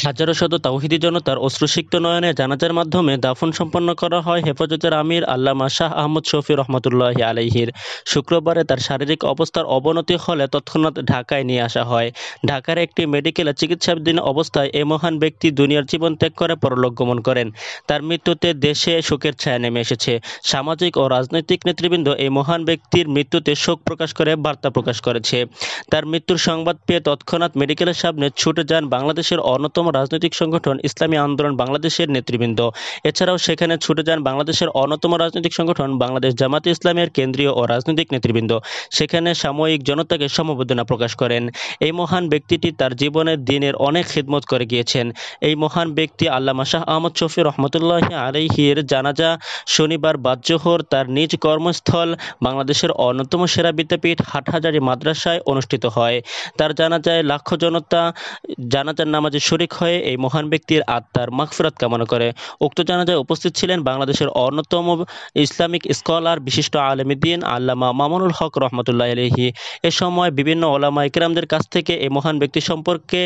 হাজারো শত তাওহীদি জনতার অশ্রুসিক্ত নয়নে জানাজার মাধ্যমে দাফন সম্পন্ন করা হয় হেফাজতের আমির আল্লামা শাহ আহমদ শফী রহমতুল্লাহি আলাইহির। শুক্রবারে তার শারীরিক অবস্থার অবনতি হলে তৎক্ষণাৎ ঢাকায় নিয়ে আসা হয়। ঢাকার একটি মেডিকেলে চিকিৎসাধীন অবস্থায় এ মহান ব্যক্তি দুনিয়ার জীবন ত্যাগ করে পরলোক গমন করেন। তার মৃত্যুতে দেশে শোকের ছায়া নেমে এসেছে। সামাজিক ও রাজনৈতিক নেতৃবৃন্দ এই মহান ব্যক্তির মৃত্যুতে শোক প্রকাশ করে বার্তা প্রকাশ করেছে। তার মৃত্যুর সংবাদ পেয়ে তৎক্ষণাৎ মেডিকেলের সামনে ছুটে যান বাংলাদেশের অন্যতম রাজনৈতিক সংগঠন ইসলামী আন্দোলন বাংলাদেশের নেতৃবৃন্দ। এছাড়াও সেখানে ছুটে যান বাংলাদেশের অন্যতম রাজনৈতিক সংগঠন বাংলাদেশ জামাতে ইসলামের কেন্দ্রীয় ও রাজনৈতিক নেতৃবৃন্দ। সেখানে সাময়িক জনতাকে সমবেদনা প্রকাশ করেন। এই মহান ব্যক্তিটি তার জীবনের দিনের অনেক খিদমত করে গিয়েছেন। এই মহান ব্যক্তি আল্লামা শাহ আহমদ শফী রহমতুল্লাহি আলাইহির জানাজা শনিবার বাদ জোহর তার নিজ কর্মস্থল বাংলাদেশের অন্যতম সেরা বিদ্যাপীঠ হাটহাজারী মাদ্রাসায় অনুষ্ঠিত হয়। তার জানাজায় লাখো জনতা জানাজার নামাজে শরিক হয়ে এই মহান ব্যক্তির আত্মার মাগফিরাত কামনা করে। উক্ত জানাজায় উপস্থিত ছিলেন বাংলাদেশের অন্যতম ইসলামিক স্কলার বিশিষ্ট আলেম দ্বীন আল্লামা মামুনুল হক রহমতুল্লাহি আলাইহি। এ সময় বিভিন্ন ওলামায়ে কেরামদের কাছ থেকে এই মহান ব্যক্তি সম্পর্কে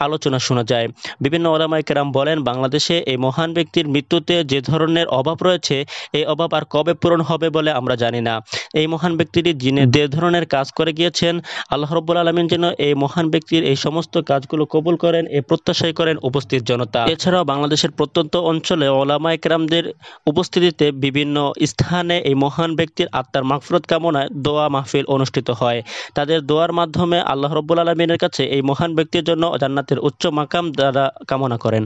আলোচনা শোনা যায়। বিভিন্ন ওলামায়ে কেরাম বলেন, বাংলাদেশে এই মহান ব্যক্তির মৃত্যুতে যে ধরনের অভাব রয়েছে, এই অভাব আর কবে পূরণ হবে বলে আমরা জানি না। এই মহান ব্যক্তিটি যিনি যে ধরনের কাজ করে গিয়েছেন, আল্লাহ রাব্বুল আলামিন যেন এই মহান ব্যক্তির এই সমস্ত কাজগুলো কবুল করেন, এই প্রত্যাশাই করেন উপস্থিত জনতা। এছাড়াও বাংলাদেশের প্রত্যন্ত অঞ্চলে ওলামায়ে কেরামদের উপস্থিতিতে বিভিন্ন স্থানে এই মহান ব্যক্তির আত্মার মাগফিরাত কামনায় দোয়া মাহফিল অনুষ্ঠিত হয়। তাদের দোয়ার মাধ্যমে আল্লাহ রাব্বুল আলামিনের কাছে এই মহান ব্যক্তির জন্য জান্নাতের উচ্চ মাকাম তারা কামনা করেন।